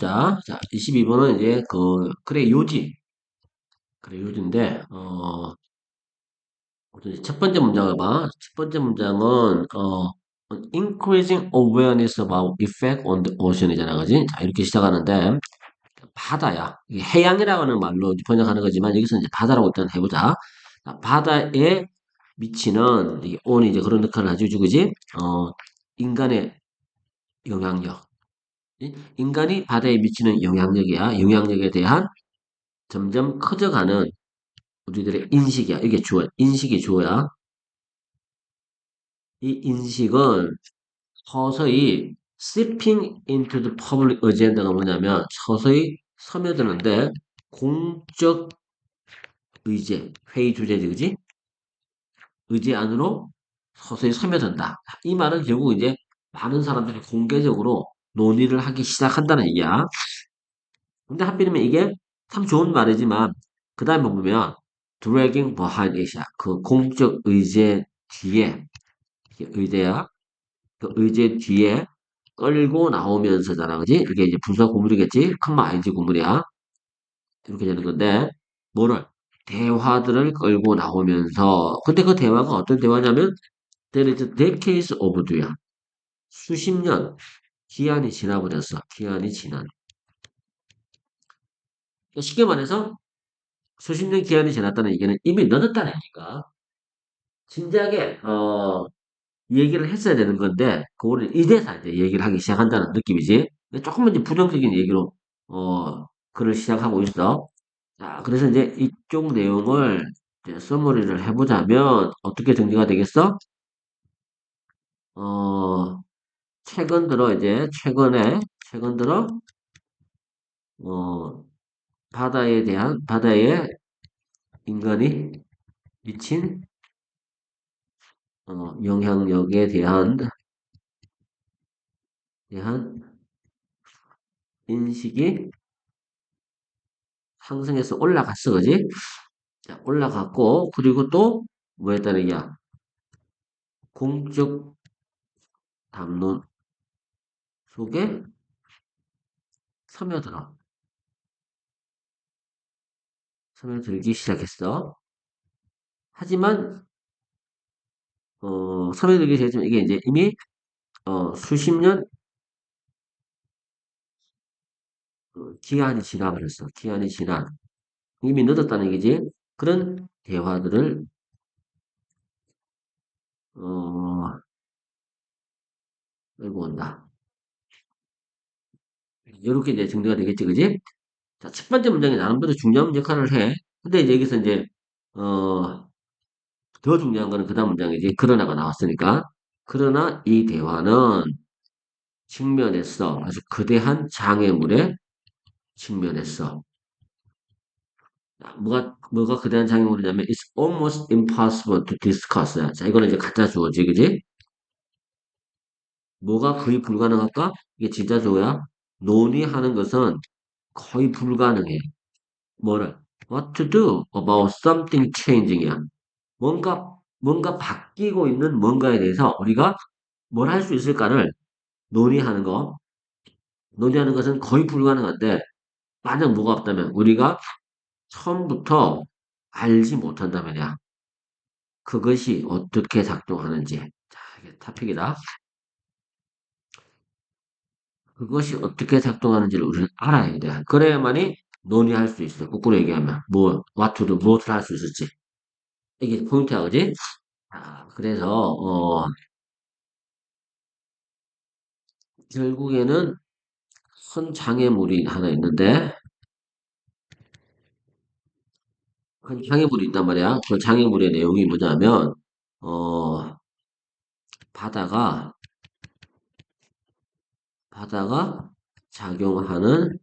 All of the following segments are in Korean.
자, 22번은 이제 그래, 요지. 그래, 요지인데, 첫 번째 문장을 봐. 첫 번째 문장은, increasing awareness about effect on the ocean이잖아, 그지? 자, 이렇게 시작하는데, 바다야. 이게 해양이라는 말로 번역하는 거지만, 여기서 이제 바다라고 일단 해보자. 자, 바다에 미치는, 이 on이 이제 그런 역할을 해주지, 그지? 인간의 영향력. 인간이 바다에 미치는 영향력이야. 영향력에 대한 점점 커져가는 우리들의 인식이야. 이게 주어, 인식이 주어야. 이 인식은 서서히 seeping into the public agenda가 뭐냐면 서서히 스며드는데 공적 의제, 회의 주제지, 그지? 의제 안으로 서서히 스며든다. 이 말은 결국 이제 많은 사람들이 공개적으로 논의를 하기 시작한다는 얘기야. 근데 하필이면 이게 참 좋은 말이지만 그 다음에 보면 dragging behind it이야. 그 공적 의제 뒤에 이게 의제야. 그 의제 뒤에 끌고 나오면서잖아, 그지? 이게 이제 분사 구문이겠지? 컴마 ing 구문이야. 이렇게 되는 건데 뭐를 대화들을 끌고 나오면서 근데 그 대화가 어떤 대화냐면 there is decades overdue야. 수십 년 기한이 지나버렸어. 기한이 지난. 그러니까 쉽게 말해서 수십 년 기한이 지났다는 얘기는 이미 늦었다는 얘기가 진작에 얘기를 했어야 되는 건데 그거를 이제서 이제 얘기를 하기 시작한다는 느낌이지. 근데 조금은 이제 부정적인 얘기로 글을 시작하고 있어. 자, 그래서 이제 이쪽 내용을 이제 서머리를 해보자면 어떻게 정리가 되겠어? 어, 최근 들어 이제 최근 들어 어, 바다에 인간이 미친 영향력에 대한 인식이 상승해서 올라갔어, 그지? 자, 올라갔고, 그리고 또, 뭐 했다는 얘기야? 공적 담론 속에 스며들어. 스며들기 시작했어. 하지만, 스며들기 시작했지만 이게 이제 이미, 수십 년, 기한이 지나버렸어. 기한이 지난. 이미 늦었다는 얘기지. 그런 대화들을, 어, 끌고 온다. 이렇게 이제 정리가 되겠지, 그지? 자, 첫 번째 문장이 나름대로 중요한 역할을 해. 근데 이제 여기서 이제, 어, 더 중요한 거는 그 다음 문장이지. 그러나가 나왔으니까. 그러나 이 대화는 직면했어. 아주 거대한 장애물에 직면했어. 자, 뭐가 거대한 장애물이냐면, it's almost impossible to discuss. 자, 이거는 이제 가짜 주어지, 그지? 뭐가 거의 불가능할까? 이게 진짜 주어야. 논의하는 것은 거의 불가능해. 뭐를? What to do about something changing이야. 뭔가 바뀌고 있는 뭔가에 대해서 우리가 뭘 할 수 있을까를 논의하는 거. 논의하는 것은 거의 불가능한데, 만약 뭐가 없다면, 우리가 처음부터 알지 못한다면야. 그것이 어떻게 작동하는지. 자, 이게 타픽이다. 그것이 어떻게 작동하는지를 우리는 알아야 돼. 그래야만이 논의할 수 있어. 거꾸로 얘기하면. what to do, 무엇을 할 수 있을지. 이게 포인트야, 그지? 그래서, 결국에는 큰 장애물이 하나 있는데, 큰 장애물이 있단 말이야. 그 장애물의 내용이 뭐냐면, 어, 바다가, 바다가 작용하는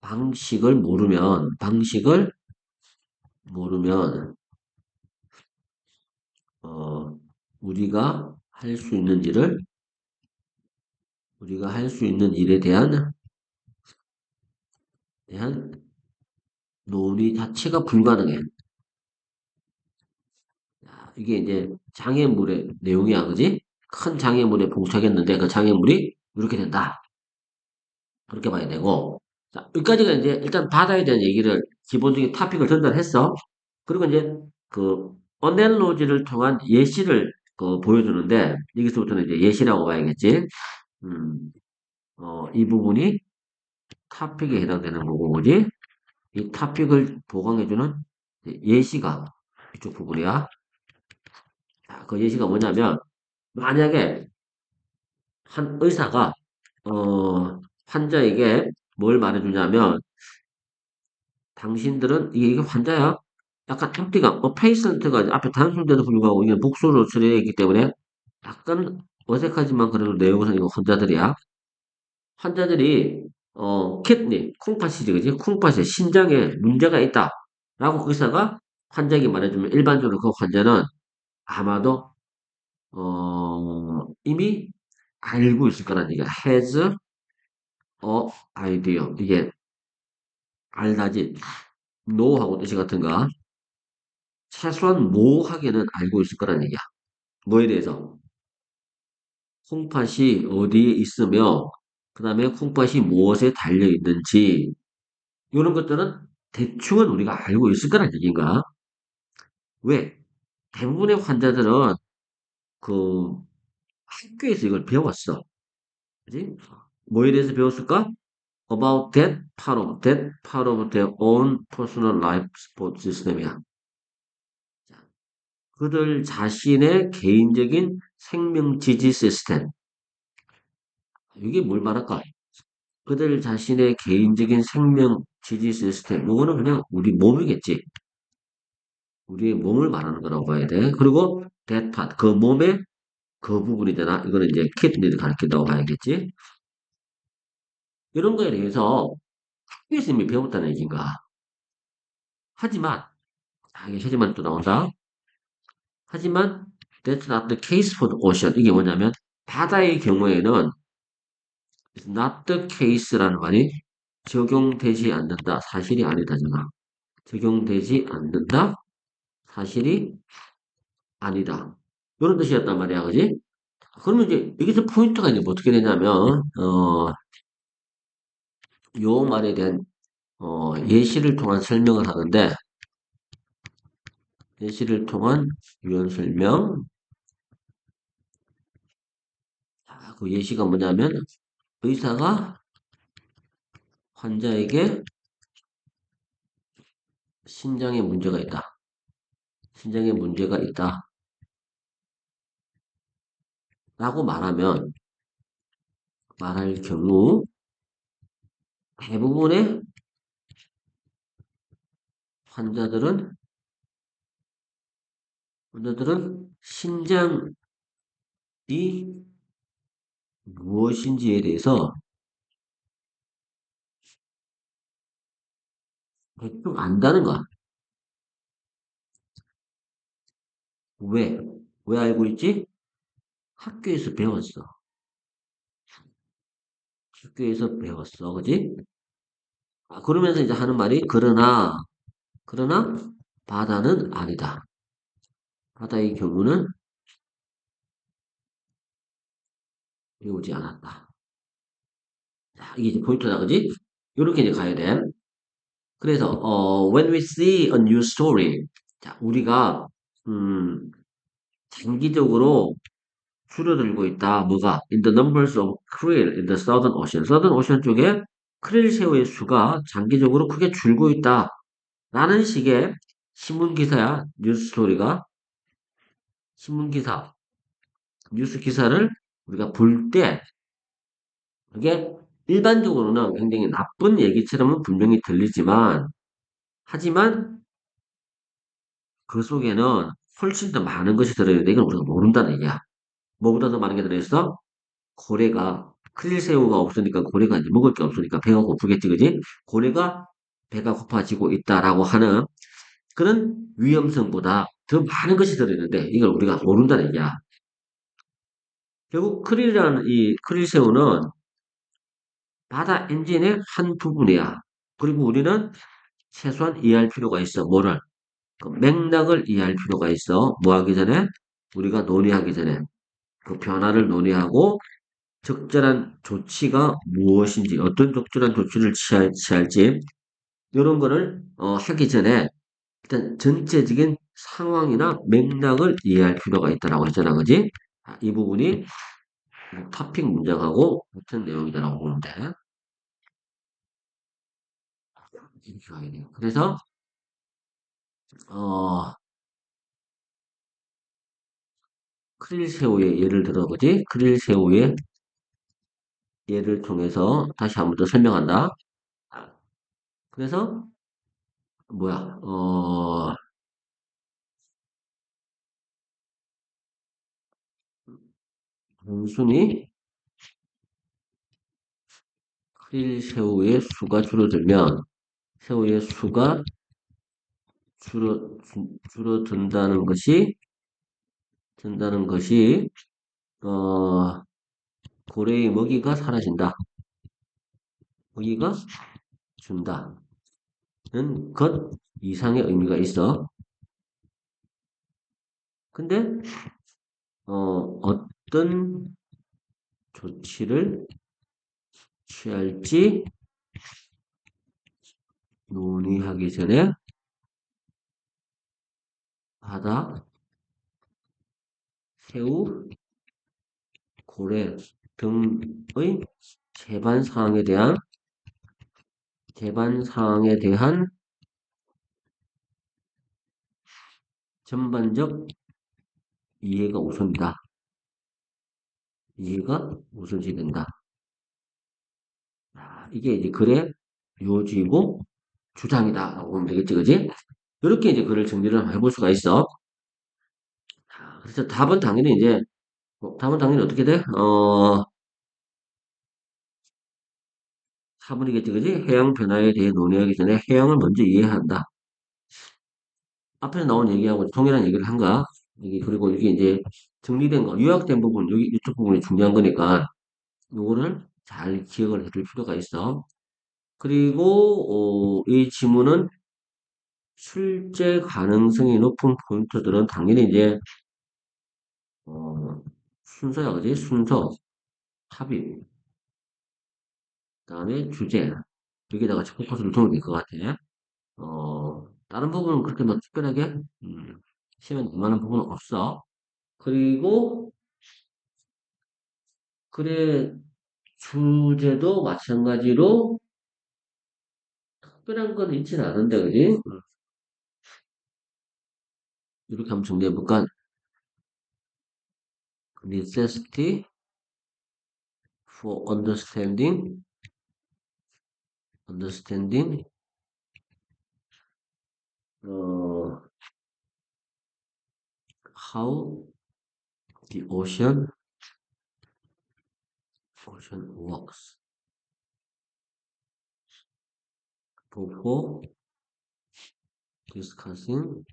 방식을 모르면, 어, 우리가 할 수 있는 우리가 할 수 있는 일에 대한 논의 자체가 불가능해. 자, 이게 이제 장애물의 내용이야, 그지? 큰 장애물에 봉착했는데 그 장애물이 이렇게 된다. 그렇게 봐야 되고. 자, 여기까지가 이제 일단 바다에 대한 얘기를 기본적인 토픽을 전달했어. 그리고 이제 그 어넬로지를 통한 예시를 보여주는데 여기서부터는 이제 예시라고 봐야겠지. 음, 이 부분이 토픽에 해당되는 부분이지. 이 토픽을 보강해주는 예시가 이쪽 부분이야. 자, 그 예시가 뭐냐면 만약에 한 의사가 환자에게 뭘 말해주냐면 당신들은 이게 환자야. 약간 앞뒤가 페이션트가 앞에 단순인데도 불구하고 이게 복수로 처리되어 있기 때문에 약간 어색하지만 그래도 내용상 이거 환자들이야. 환자들이 키드니 콩팥이지 그지? 콩팥에 신장에 문제가 있다라고 의사가 환자에게 말해주면 일반적으로 그 환자는 아마도 이미 알고 있을 거란 얘기야. has a idea. 이게 알다지 know하고 뜻이 같은가? 최소한 모호하게는 알고 있을 거란 얘기야. 뭐에 대해서? 콩팥이 어디에 있으며, 그 다음에 콩팥이 무엇에 달려 있는지, 이런 것들은 대충은 우리가 알고 있을 거란 얘기인가? 왜? 대부분의 환자들은 그 학교에서 이걸 배웠어. 그지? 뭐에 대해서 배웠을까? About that part of their own personal life support system이야. 그들 자신의 개인적인 생명 지지 시스템. 이게 뭘 말할까? 그들 자신의 개인적인 생명 지지 시스템. 이거는 그냥 우리 몸이겠지. 우리의 몸을 말하는 거라고 봐야 돼. 그리고 that part, 그 몸의 그 부분이잖아. 이거는 이제 키드니를 가리킨다고 봐야겠지. 이런 거에 대해서 학교에서 이미 배웠다는 얘기인가. 하지만, 이게 하지만 또 나온다. 하지만, that's not the case for the ocean. 이게 뭐냐면, 바다의 경우에는 it's not the case라는 말이 적용되지 않는다. 사실이 아니다잖아. 적용되지 않는다. 사실이 아니다. 이런 뜻이었단 말이야. 그지? 그러면 이제 여기서 포인트가 이제 뭐 어떻게 되냐면, 요 말에 대한, 예시를 통한 설명을 하는데, 예시를 통한 유연 설명. 자, 그 예시가 뭐냐면, 의사가 환자에게 신장에 문제가 있다. 신장에 문제가 있다. 라고 말할 경우, 대부분의 환자들은, 신장이 무엇인지에 대해서 대충 안다는 거야. 왜? 왜 알고 있지? 학교에서 배웠어. 학교에서 배웠어. 그지? 그러면서 이제 하는 말이, 그러나, 바다는 아니다. 바다의 경우는 배우지 않았다. 자, 이게 이제 포인트다. 그지? 이렇게 이제 가야 돼. 그래서, when we see a new story. 자, 우리가, 음, 장기적으로 줄어들고 있다. 뭐가? In the numbers of krill in the Southern Ocean. Southern Ocean 쪽에 크릴 새우의 수가 장기적으로 크게 줄고 있다. 라는 식의 신문 기사야. 뉴스 스토리가. 신문 기사. 뉴스 기사를 우리가 볼 때, 그게 일반적으로는 굉장히 나쁜 얘기처럼은 분명히 들리지만, 하지만 그 속에는 훨씬 더 많은 것이 들어있는데, 이건 우리가 모른다는 얘기야. 뭐보다 더 많은 게 들어있어? 고래가 크릴새우가 없으니까 고래가 이제 먹을 게 없으니까 배가 고프겠지, 그지? 고래가 배가 고파지고 있다라고 하는 그런 위험성보다 더 많은 것이 들어있는데 이걸 우리가 모른다는 얘기야. 결국 크릴이라는 이 크릴새우는 바다 엔진의 한 부분이야. 그리고 우리는 최소한 이해할 필요가 있어. 뭐를? 그 맥락을 이해할 필요가 있어. 뭐 하기 전에? 우리가 논의하기 전에. 그 변화를 논의하고 적절한 조치가 무엇인지, 어떤 적절한 조치를 취할지, 이런 거를 하기 전에 일단 전체적인 상황이나 맥락을 이해할 필요가 있다라고 했잖아, 그지? 이 부분이 토픽 문장하고 같은 내용이다라고 보면 돼. 이렇게 가야 돼요. 그래서 어, 크릴새우의 예를 들어 보지? 크릴새우의 예를 통해서 다시 한 번 더 설명한다. 그래서 뭐야? 단순히 크릴새우의 수가 줄어들면 새우의 수가 줄어든다는 것이 든다는 것이 어, 고래의 먹이가 사라진다. 먹이가 준다는 것 이상의 의미가 있어. 근데 어떤 조치를 취할지 논의하기 전에 바다, 새우, 고래 등의 재반 사항에 대한 전반적 이해가 우선이다. 이해가 우선시 된다. 이게 이제 글의 요지고 주장이다. 라고 보면 되겠지, 그지? 이렇게 이제 글을 정리를 해볼 수가 있어. 그래서 답은 당연히 어떻게 돼? 4번이겠지, 그지? 해양 변화에 대해 논의하기 전에 해양을 먼저 이해해야 한다. 앞에서 나온 얘기하고 동일한 얘기를 한 거야. 그리고 이게 이제 정리된 거, 요약된 부분, 여기 이쪽 부분이 중요한 거니까, 요거를 잘 기억을 해둘 필요가 있어. 그리고, 이 지문은 출제 가능성이 높은 포인트들은 당연히 이제, 순서야, 그지? 순서, 합의, 그 다음에 주제. 여기다가 포커스를 두면 될 것 같아. 다른 부분은 그렇게 뭐 특별하게, 시간 많은 부분은 없어. 그리고, 글의 주제도 마찬가지로 특별한 건 있지는 않은데, 그지? 이렇게 한번 정리해볼까? necessity for understanding, 어, how the ocean works. before discussing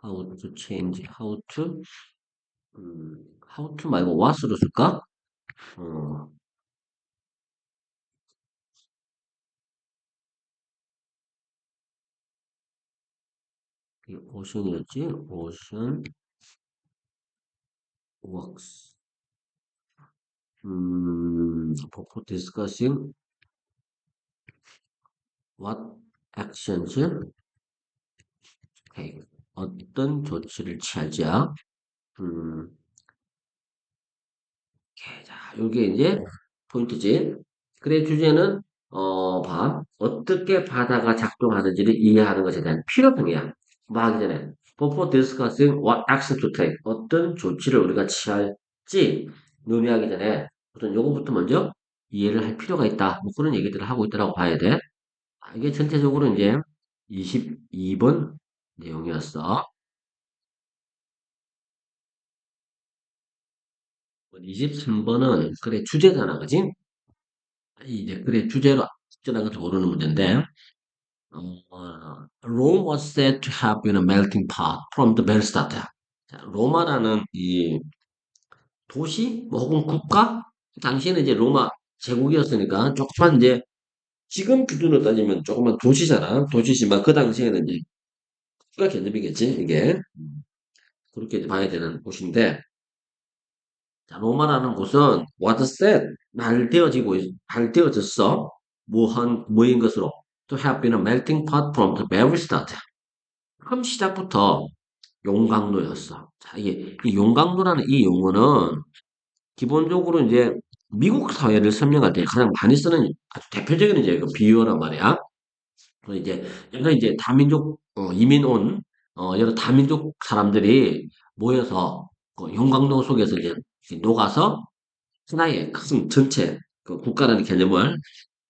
how to 말고 what으로 쓸까? 어, 이 ocean이었지? ocean works. before discussing what actions take. 어떤 조치를 취할지야. 음, 자, 요게 이제 포인트지. 그래, 주제는, 어떻게 바다가 작동하는지를 이해하는 것에 대한 필요성이야. 뭐 하기 전에. Before discussing what action to take. 어떤 조치를 우리가 취할지 논의하기 전에 우선 요거부터 먼저 이해를 할 필요가 있다. 뭐 그런 얘기들을 하고 있다고 봐야 돼. 이게 전체적으로 이제 22번 내용이었어. 23번은 그래 주제잖아, 그지? 이제 그래 주제로 적절한 것을 모르는 문제인데 Rome was said to have been a melting pot from the very start. 자, 로마라는 이 도시 뭐 혹은 국가 당시에는 이제 로마 제국이었으니까 조금만 이제 지금 기준으로 따지면 조금만 도시잖아. 도시지만 그 당시에는 이제 국가 개념이겠지 이게 그렇게 이제 봐야 되는 곳인데 자, 로마라는 곳은 was said, 말되어졌어. 뭐인 것으로. To have been a melting pot from the very start. 그럼 시작부터 용광로였어. 자, 이 용광로라는 이 용어는 기본적으로 이제 미국 사회를 설명할 때 가장 많이 쓰는 아주 대표적인 이제 그 비유어란 말이야. 이제 여러 이제 다민족 이민 온 여러 다민족 사람들이 모여서 그 용광로 속에서 이제 녹아서 하나의 큰 전체 그 국가라는 개념을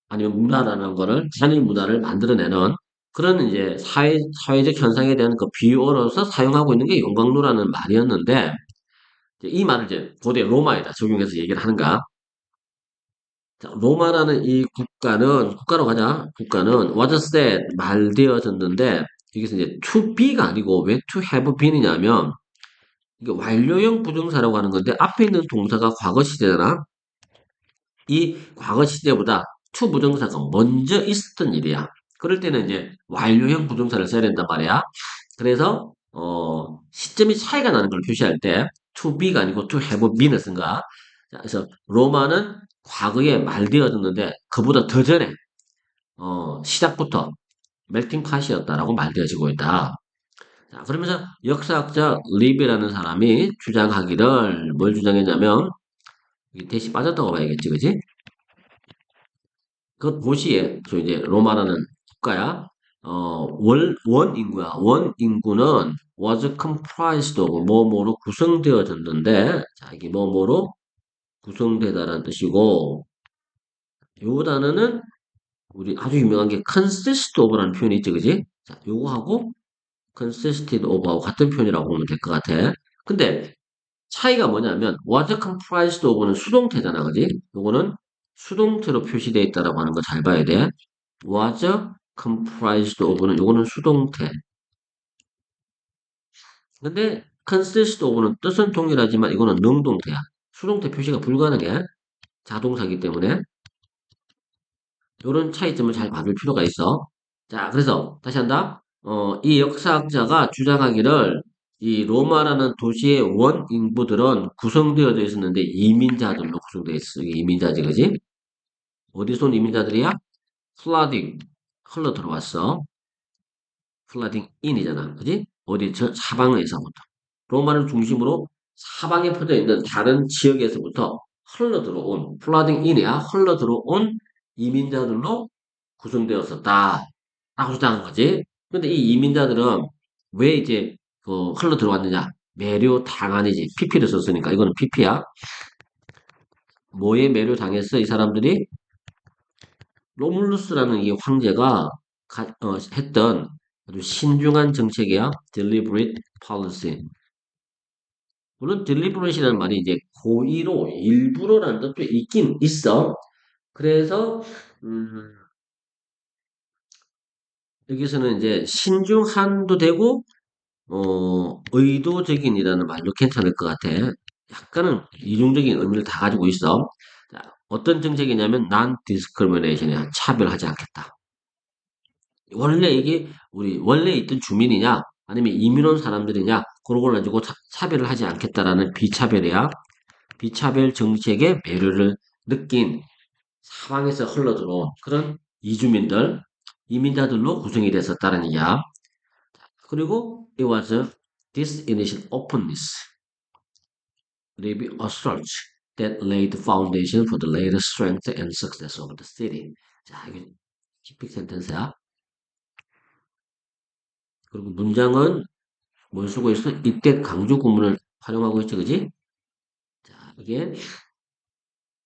아니면 문화라는 거를 단일 문화를 만들어내는 그런 이제 사회적 현상에 대한 그 비유어로서 사용하고 있는 게 용광로라는 말이었는데 이제 이 말을 이제 고대 로마에다 적용해서 얘기를 하는가? 자, 로마라는 이 국가로 가자. 국가는 was said, 말되어졌는데, 여기서 이제 to be가 아니고 왜 to have been이냐면, 이게 완료형 부정사라고 하는 건데, 앞에 있는 동사가 과거 시제잖아? 이 과거 시제보다 to 부정사가 먼저 있었던 일이야. 그럴 때는 이제 완료형 부정사를 써야 된단 말이야. 그래서, 시점이 차이가 나는 걸 표시할 때, to be가 아니고 to have been을 쓴 거야. 자, 그래서 로마는 과거에 말되어졌는데 그보다 더 전에 시작부터 멜팅 팟이었다라고 말되어지고 있다. 자, 그러면서 역사학자 리비라는 사람이 주장하기를 뭘 주장했냐면 이 대시 빠졌다고 봐야겠지, 그지? 그 도시에 저 이제 로마라는 국가야. 원 인구야. 원 인구는 was comprised of 뭐뭐로 구성되어졌는데 자, 이게 뭐뭐로 구성되다라는 뜻이고 요 단어는 우리 아주 유명한 게 consist of라는 표현이 있지, 그지? 자, 요거하고 consisted of하고 같은 표현이라고 보면 될 것 같아. 근데 차이가 뭐냐면 was comprised of는 수동태잖아, 그지? 요거는 수동태로 표시되어 있다라고 하는 거 잘 봐야 돼. was comprised of는 요거는 수동태. 근데 consist of는 뜻은 동일하지만 이거는 능동태야. 수동태 표시가 불가능해. 자동사기 때문에. 요런 차이점을 잘 봐줄 필요가 있어. 자, 그래서 다시 한다. 이 역사학자가 주장하기를 이 로마라는 도시의 원 인구들은 구성되어져 있었는데 이민자들로 구성되어 있어. 이게 이민자지, 그지? 어디서 온 이민자들이야? 플라딩 흘러 들어왔어. 플라딩 인이잖아, 그지? 어디 저 사방에서부터 로마를 중심으로 사방에 퍼져 있는 다른 지역에서부터 흘러 들어온 플라딩 인이야. 흘러 들어온 이민자들로 구성되었었다. 라고 주장한 거지. 근데 이 이민자들은 왜 이제 그 흘러 들어왔느냐? 매료 당한이지. PP를 썼으니까 이거는 PP야. 뭐에 매료 당했어? 이 사람들이 로물루스라는 이 황제가 했던 아주 신중한 정책이야. deliberate policy. 물론 deliberate이라는 말이 이제 고의로 일부러라는 뜻도 있긴 있어. 그래서 여기서는 이제 신중한도 되고 의도적인이라는 말도 괜찮을 것 같아. 약간은 이중적인 의미를 다 가지고 있어. 자, 어떤 정책이냐면 non-discrimination이야. 차별하지 않겠다. 원래 이게 우리 원래 있던 주민이냐 아니면 이민 온 사람들이냐 그런 걸 가지고 차별을 하지 않겠다라는 비차별이야. 비차별 정책의 배려를 느낀 사방에서 흘러들어온 그런 이주민들, 이민자들로 구성이 됐었다는 얘기야. 그리고 it was this initial openness, maybe asserts that laid the foundation for the later strength and success of the city. 자, 이게 키픽 센텐스야. 그리고 문장은 뭘 쓰고 있어? 이때 강조 구문을 활용하고 있지, 그지? 자, 이게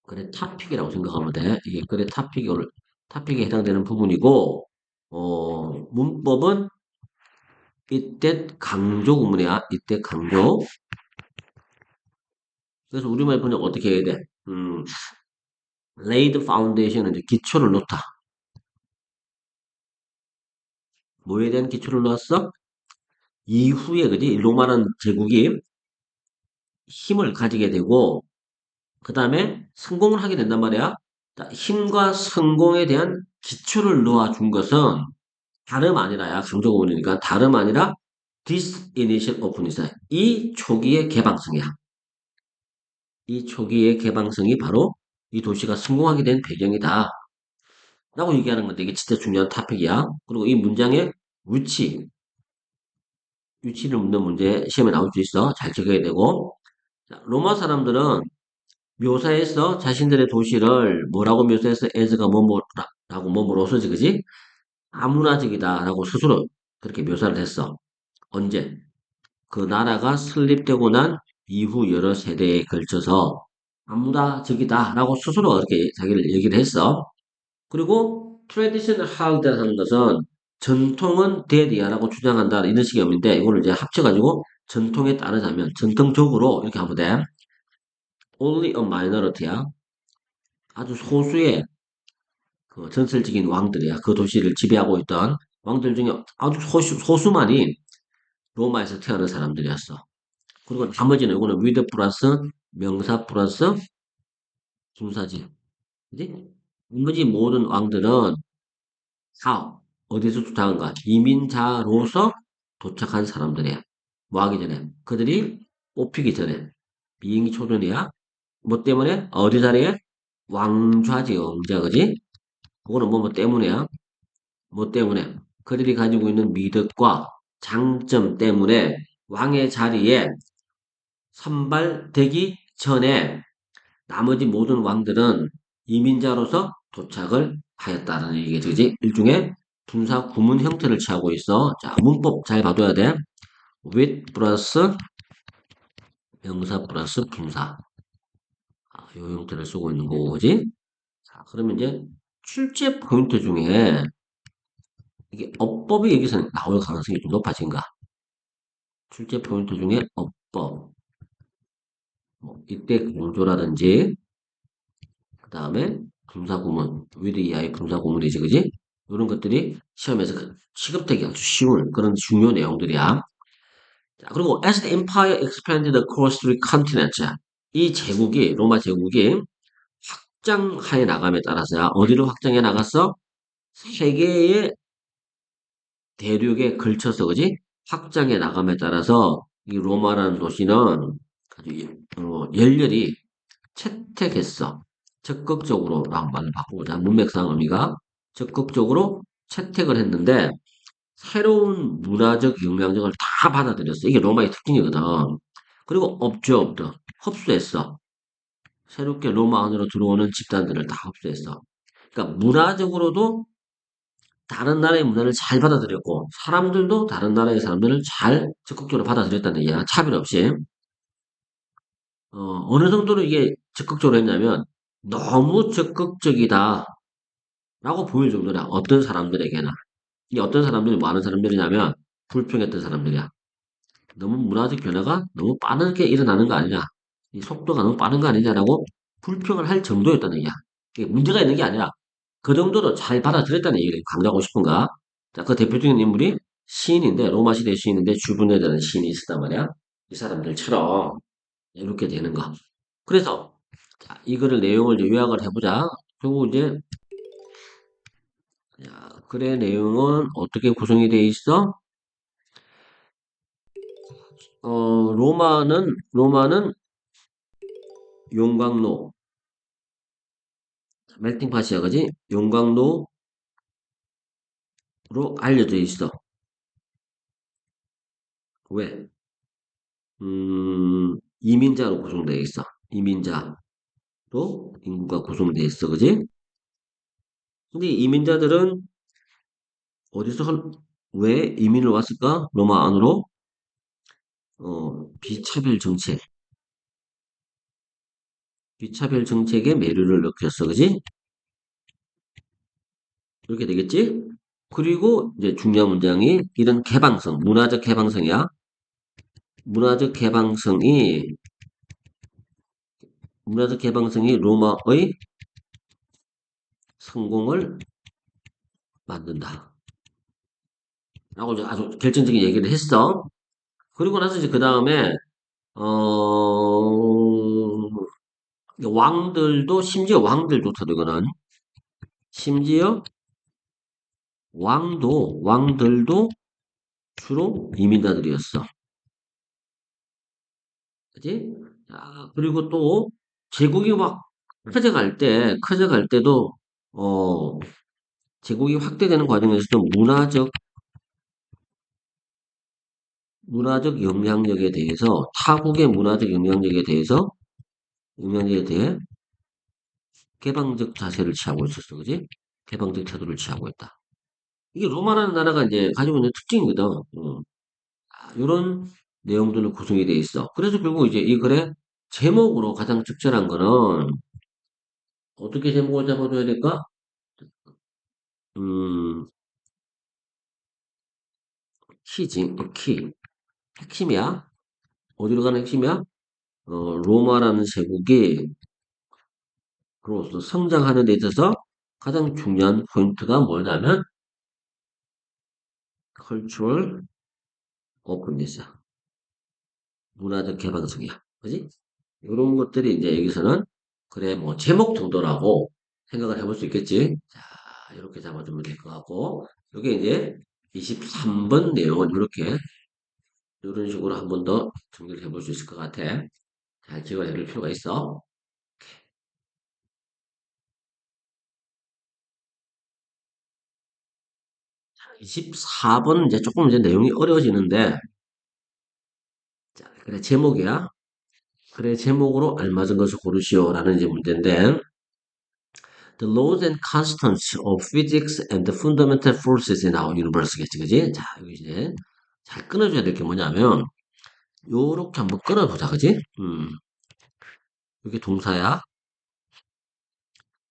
글의 타픽이라고 생각하면 돼. 이게 글의 타픽에 해당되는 부분이고, 문법은 이때 강조 구문이야. 이때 강조. 그래서 우리말 번역 어떻게 해야 돼? laid foundation은 이제 기초를 놓다. 뭐에 대한 기초를 놓았어? 이후에, 그지? 로마는 제국이 힘을 가지게 되고, 그 다음에 성공을 하게 된단 말이야. 자, 힘과 성공에 대한 기초를 놓아준 것은 다름 아니라야, 강조구문이니까 다름 아니라 this initial openness. 이 초기의 개방성이야. 이 초기의 개방성이 바로 이 도시가 성공하게 된 배경이다. 라고 얘기하는 건데 이게 진짜 중요한 토픽이야. 그리고 이 문장의 위치, 위치를 묻는 문제 시험에 나올 수 있어. 잘 적어야 되고. 자, 로마 사람들은 묘사에서 자신들의 도시를 뭐라고 묘사해서 as가 뭐뭐라고 뭐뭐로서지 그지? 아문화적이다라고 스스로 그렇게 묘사를 했어. 언제? 그 나라가 설립되고 난 이후 여러 세대에 걸쳐서 아문화적이다라고 스스로 그렇게 자기를 얘기를 했어. 그리고 traditional hard라는 하는 것은 전통은 dead이야라고 주장한다 이런 식의 의미인데 이거를 이제 합쳐가지고 전통에 따르자면 전통적으로 이렇게 하면 돼. Only a minority야. 아주 소수의 그 전설적인 왕들이야. 그 도시를 지배하고 있던 왕들 중에 아주 소수만이 로마에서 태어난 사람들이었어. 그리고 나머지는 이거는 위드 플러스 명사 플러스 분사지. 그지? 나머지 모든 왕들은 다 어디서 도착한가? 이민자로서 도착한 사람들이야. 뭐 하기 전에? 그들이 뽑히기 전에. 비행기 초전이야. 뭐 때문에? 어디 자리에? 왕좌지, 왕좌, 그지? 그거는 뭐 때문에야? 뭐 때문에? 그들이 가지고 있는 미덕과 장점 때문에 왕의 자리에 선발되기 전에 나머지 모든 왕들은 이민자로서 도착을 하였다는 얘기죠. 그지? 일종의 분사 구문 형태를 취하고 있어. 자, 문법 잘 봐둬야 돼. with 플러스 명사 플러스 분사. 아, 요 형태를 쓰고 있는 거고, 그지? 자, 그러면 이제 출제 포인트 중에 이게 어법이 여기서 나올 가능성이 좀 높아진가? 출제 포인트 중에 어법, 뭐 이때 공조라든지, 그 다음에 분사구문, with 이하의 분사구문이지, 그지? 이런 것들이 시험에서 취급되기 아주 쉬운 그런 중요 내용들이야. 자, 그리고 as the empire expanded across three continents, 이 제국이 로마 제국이 확장해 나감에 따라서 어디로 확장해 나갔어? 세계의 대륙에 걸쳐서 그지? 확장해 나감에 따라서 이 로마라는 도시는 아주 열렬히 채택했어. 적극적으로 랑만 바꾸자. 문맥상 의미가 적극적으로 채택을 했는데 새로운 문화적 영향력을 다 받아들였어. 이게 로마의 특징이거든. 그리고 업죠. 흡수했어. 새롭게 로마 안으로 들어오는 집단들을 다 흡수했어. 그러니까 문화적으로도 다른 나라의 문화를 잘 받아들였고 사람들도 다른 나라의 사람들을 잘 적극적으로 받아들였다는 얘기야. 차별 없이. 어느 정도로 이게 적극적으로 했냐면 너무 적극적이다 라고 보일 정도라 어떤 사람들에게나 이 어떤 사람들이 뭐 하는 사람들이냐면 불평했던 사람들이야. 너무 문화적 변화가 너무 빠르게 일어나는 거 아니냐. 이 속도가 너무 빠른 거 아니냐라고 불평을 할 정도였다는 얘기야. 이게 문제가 있는 게 아니라 그 정도로 잘 받아들였다는 얘기를 강조하고 싶은가? 자, 그 대표적인 인물이 시인인데 로마 시대 시인인데 주분에라는 시인이 있었단 말이야. 이 사람들처럼 이렇게 되는 거. 그래서 자, 이거를 내용을 이제 요약을 해보자. 그리고 이제 자, 글의 내용은 어떻게 구성이 되어 있어? 로마는 용광로, 멜팅팟이야, 그지? 용광로로 알려져 있어. 왜? 이민자로 구성되어 있어. 이민자로 인구가 구성되어 있어, 그지? 근데 이민자들은 어디서, 왜 이민을 왔을까? 로마 안으로? 비차별 정책. 비차별 정책에 매료를 느꼈어, 그지? 이렇게 되겠지? 그리고 이제 중요한 문장이 이런 개방성, 문화적 개방성이야. 문화적 개방성이, 문화적 개방성이 로마의 성공을 만든다. 라고 이제 아주 결정적인 얘기를 했어. 그리고 나서 이제 그 다음에, 왕들도, 심지어 왕들조차도 이거는, 심지어 왕들도 주로 이민자들이었어. 그지? 그리고 또 제국이 막 커져갈 때도, 어, 제국이 확대되는 과정에서도 문화적 영향력에 대해서, 타국의 문화적 영향력에 대해 개방적 자세를 취하고 있었어. 그지? 개방적 태도를 취하고 있다. 이게 로마라는 나라가 이제 가지고 있는 특징이거든. 이런 내용들로 구성이 돼 있어. 그래서 결국 이제 이 글의 제목으로 가장 적절한 거는 어떻게 제목을 잡아줘야 될까? 음, 키지, 키. 핵심이야. 어디로 가는 핵심이야? 로마라는 제국이 그로서 성장하는 데 있어서 가장 중요한 포인트가 뭐냐면 cultural openness, 문화적 개방성이야. 그지? 이런 것들이 이제 여기서는 그래 뭐 제목 정도라고 생각을 해볼 수 있겠지. 자, 이렇게 잡아주면 될 것 같고 이게 이제 23번 내용은 이렇게 이런 식으로 한 번 더 정리를 해볼 수 있을 것 같아. 잘 기억을 해둘 필요가 있어. 24번 이제 조금 이제 내용이 어려워지는데 자, 그래 제목이야. 그래 제목으로 알맞은 것을 고르시오라는 이제 문제인데 The laws and constants of physics and the fundamental forces in our universe겠지, 그지? 자, 여기 이제 잘 끊어줘야 될 게 뭐냐면 요렇게 한번 끊어보자, 그지? 이게 동사야.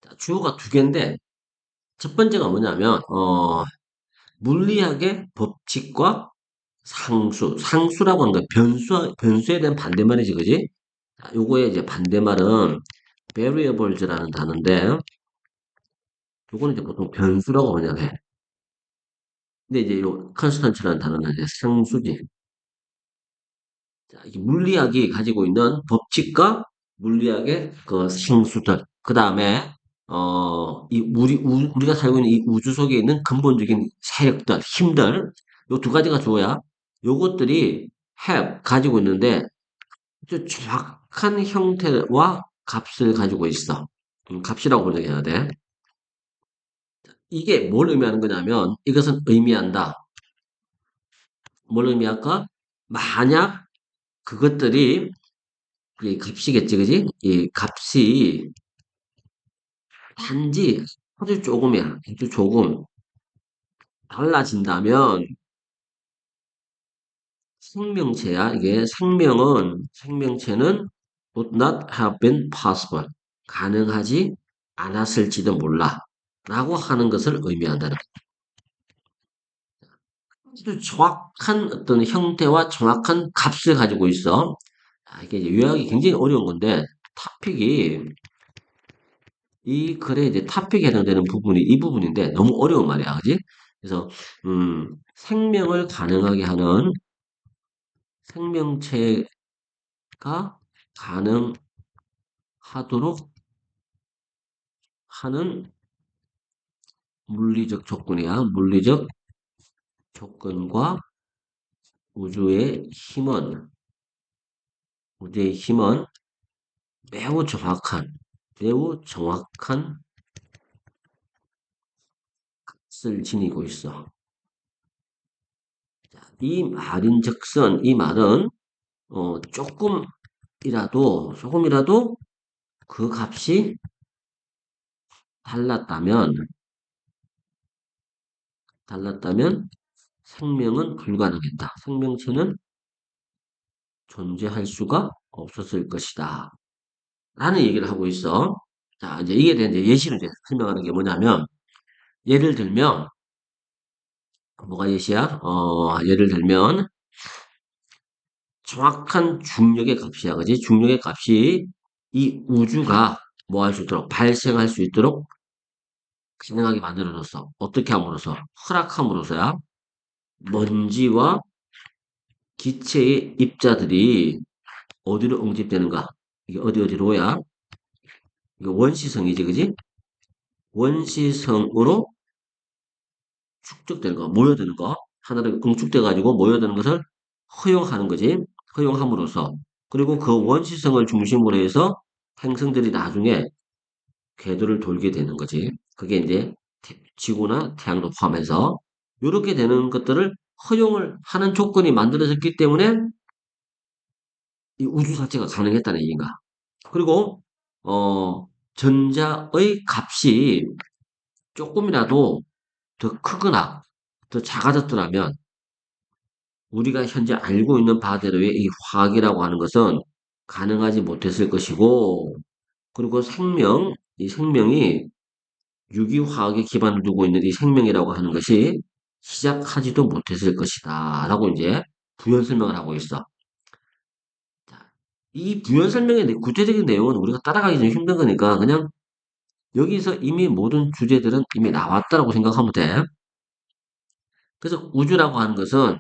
자, 주어가 두 개인데 첫 번째가 뭐냐면 물리학의 법칙과 상수라고 하는 거 변수에 대한 반대말이지, 그지? 자, 요거의 이제 반대말은 variables라는 단어인데 요거는 이제 보통 변수라고 번역해. 근데 이제 요 constant라는 단어는 이제 상수지. 자, 이게 물리학이 가지고 있는 법칙과 물리학의 그 상수들, 그 다음에 우리가 살고 있는 이 우주 속에 있는 근본적인 세력들, 힘들, 요 두 가지가 주어야 요것들이 가지고 있는데 아주 정확한 형태와 값을 가지고 있어. 값이라고 번역해야 돼. 이게 뭘 의미하는 거냐면 이것은 의미한다. 뭘 의미할까? 만약 그것들이 이 값이겠지, 그지? 이 값이 단지 아주 조금이야. 아주 조금 달라진다면 생명체야. 이게 생명체는 would not have been possible. 가능하지 않았을지도 몰라. 라고 하는 것을 의미한다는 아주 정확한 어떤 형태와 정확한 값을 가지고 있어. 이게 이제 요약이 굉장히 어려운 건데 토픽이 이 글에 이제 탑픽에 해당되는 부분이 이 부분인데 너무 어려운 말이야, 그지? 그래서 생명을 가능하게 하는 생명체가 가능하도록 하는 물리적 조건이야. 물리적 조건과 우주의 힘은 우주의 힘은 매우 정확한 값을 지니고 있어. 이 말인즉슨 이 말은 조금이라도 그 값이 달랐다면 생명은 불가능했다. 생명체는 존재할 수가 없었을 것이다. 라는 얘기를 하고 있어. 자, 이제 이게 대한 이제 예시를 이제 설명하는 게 뭐냐면, 예를 들면, 뭐가 예시야? 예를 들면, 정확한 중력의 값이야. 그지? 중력의 값이 이 우주가 뭐 할 수 있도록, 발생할 수 있도록 가능하게 만들어줬어. 어떻게 함으로써? 허락함으로써야. 먼지와 기체의 입자들이 어디로 응집되는가? 이게 어디로야? 이게 원시성이지, 그지? 원시성으로 축적되는 거, 모여드는 거, 하나로 응축돼가지고 모여드는 것을 허용하는 거지. 허용함으로써. 그리고 그 원시성을 중심으로 해서 행성들이 나중에 궤도를 돌게 되는 거지. 그게 이제 지구나 태양도 포함해서 이렇게 되는 것들을 허용을 하는 조건이 만들어졌기 때문에 이 우주 자체가 가능했다는 얘기인가. 그리고 전자의 값이 조금이라도 더 크거나 더 작아졌더라면 우리가 현재 알고 있는 바대로의 이 화학이라고 하는 것은 가능하지 못했을 것이고, 그리고 이 생명이 유기화학의 기반을 두고 있는 이 생명이라고 하는 것이 시작하지도 못했을 것이다. 라고 이제 부연 설명을 하고 있어. 자, 이 부연 설명의 구체적인 내용은 우리가 따라가기 좀 힘든 거니까 그냥 여기서 이미 모든 주제들은 이미 나왔다라고 생각하면 돼. 그래서 우주라고 하는 것은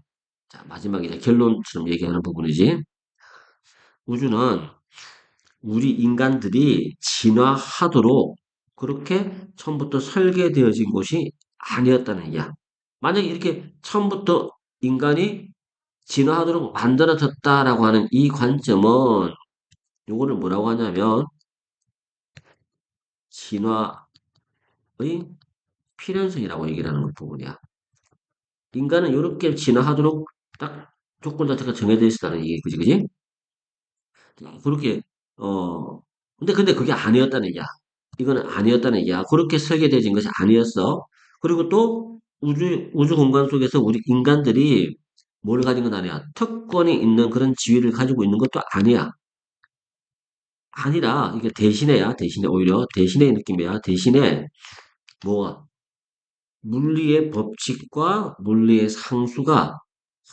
자, 마지막에 이제 결론처럼 얘기하는 부분이지. 우주는 우리 인간들이 진화하도록 그렇게 처음부터 설계되어진 곳이 아니었다는 얘기야. 만약에 이렇게 처음부터 인간이 진화하도록 만들어졌다라고 하는 이 관점은 요거를 뭐라고 하냐면 진화의 필연성이라고 얘기를 하는 부분이야. 인간은 이렇게 진화하도록 딱 조건 자체가 정해져 있다는 얘기, 그지, 그지? 그렇게, 어, 근데 그게 아니었다는 얘기야. 이거는 아니었다는 얘기야. 그렇게 설계되어진 것이 아니었어. 그리고 또 우주 공간 속에서 우리 인간들이 뭘 가진 건 아니야. 특권이 있는 그런 지위를 가지고 있는 것도 아니야. 아니라, 이게 대신에야, 대신에, 오히려 대신의 느낌이야. 대신에, 뭐, 물리의 법칙과 물리의 상수가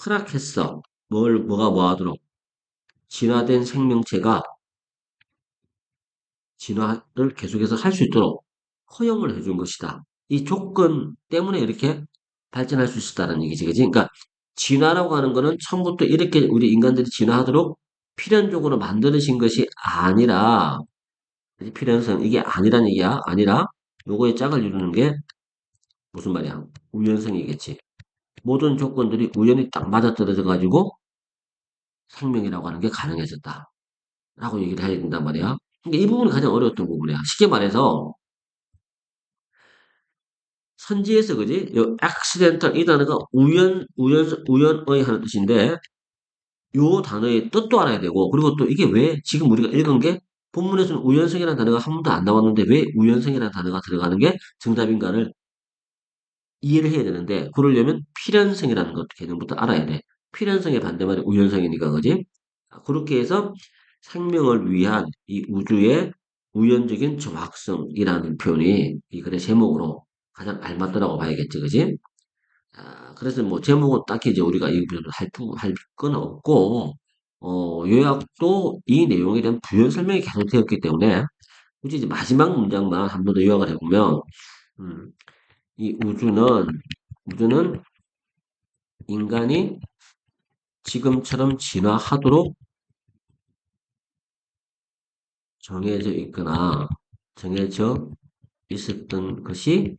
허락했어. 뭐가 뭐 하도록. 진화된 생명체가 진화를 계속해서 할 수 있도록 허용을 해준 것이다. 이 조건 때문에 이렇게 발전할 수 있었다는 얘기지, 그지? 그러니까 진화라고 하는 거는 처음부터 이렇게 우리 인간들이 진화하도록 필연적으로 만들어진 것이 아니라, 필연성, 이게 아니란 얘기야. 아니라, 요거의 짝을 이루는 게 무슨 말이야? 우연성이겠지. 모든 조건들이 우연히 딱 맞아떨어져 가지고 생명이라고 하는 게 가능해졌다. 라고 얘기를 해야 된단 말이야. 그러니까 이 부분이 가장 어려웠던 부분이야. 쉽게 말해서, 선지에서 그지? 요 accidental 이 단어가 우연의 하는 뜻인데 요 단어의 뜻도 알아야 되고 그리고 또 이게 왜 지금 우리가 읽은 게 본문에서는 우연성이라는 단어가 한 번도 안 나왔는데 왜 우연성이라는 단어가 들어가는 게 정답인가를 이해를 해야 되는데 그러려면 필연성이라는 것 개념부터 알아야 돼. 필연성의 반대말이 우연성이니까 그지? 그렇게 해서 생명을 위한 이 우주의 우연적인 정확성이라는 표현이 이 글의 제목으로 가장 알맞더라고 봐야겠지, 그지? 그래서 뭐 제목은 딱히 이제 우리가 이 부분을 할 건 없고, 요약도 이 내용에 대한 부연 설명이 계속 되었기 때문에, 굳이 이제 마지막 문장만 한 번 더 요약을 해보면, 음, 이 우주는 인간이 지금처럼 진화하도록 정해져 있거나, 정해져 있었던 것이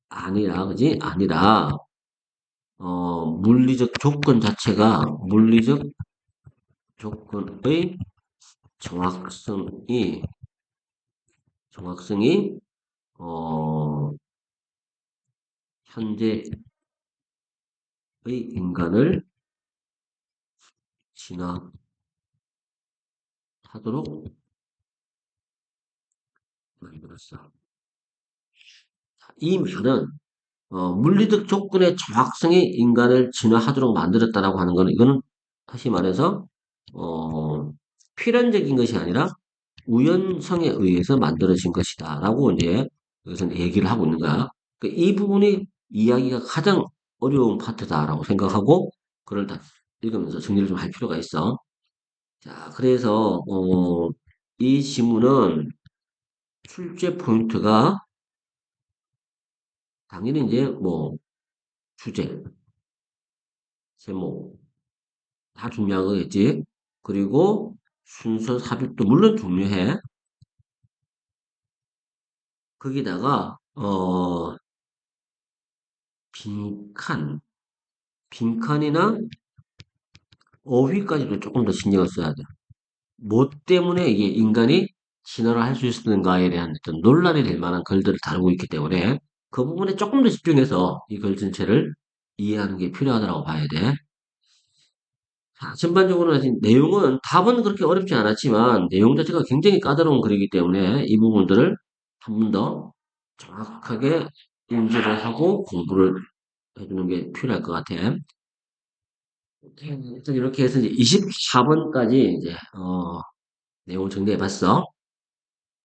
아니라, 그지? 아니라, 물리적 조건 자체가, 물리적 조건의 정확성이, 정확성이, 어, 현재의 인간을 진화하도록 만들었어. 이 말은, 물리적 조건의 정확성이 인간을 진화하도록 만들었다라고 하는 거는, 이거는 다시 말해서, 어, 필연적인 것이 아니라 우연성에 의해서 만들어진 것이다. 라고 이제 여기서 얘기를 하고 있는 거야. 이 부분이 이야기가 가장 어려운 파트다라고 생각하고, 그걸 다 읽으면서 정리를 좀 할 필요가 있어. 자, 그래서, 이 지문은 출제 포인트가 당연히 이제 뭐, 주제, 제목, 다 중요한 거겠지. 그리고 순서 삽입도 물론 중요해. 거기다가, 빈칸, 빈칸이나 어휘까지도 조금 더 신경을 써야 돼요. 뭐 때문에 이게 인간이 진화를 할 수 있었는가에 대한 어떤 논란이 될 만한 글들을 다루고 있기 때문에 그 부분에 조금 더 집중해서 이 글 전체를 이해하는 게 필요하다고 봐야 돼. 자, 전반적으로 내용은 답은 그렇게 어렵지 않았지만 내용 자체가 굉장히 까다로운 글이기 때문에 이 부분들을 한 번 더 정확하게 인지를 하고 공부를 해주는 게 필요할 것 같아. 일단 이렇게 해서 이제 24번까지 이제 내용을 정리해 봤어.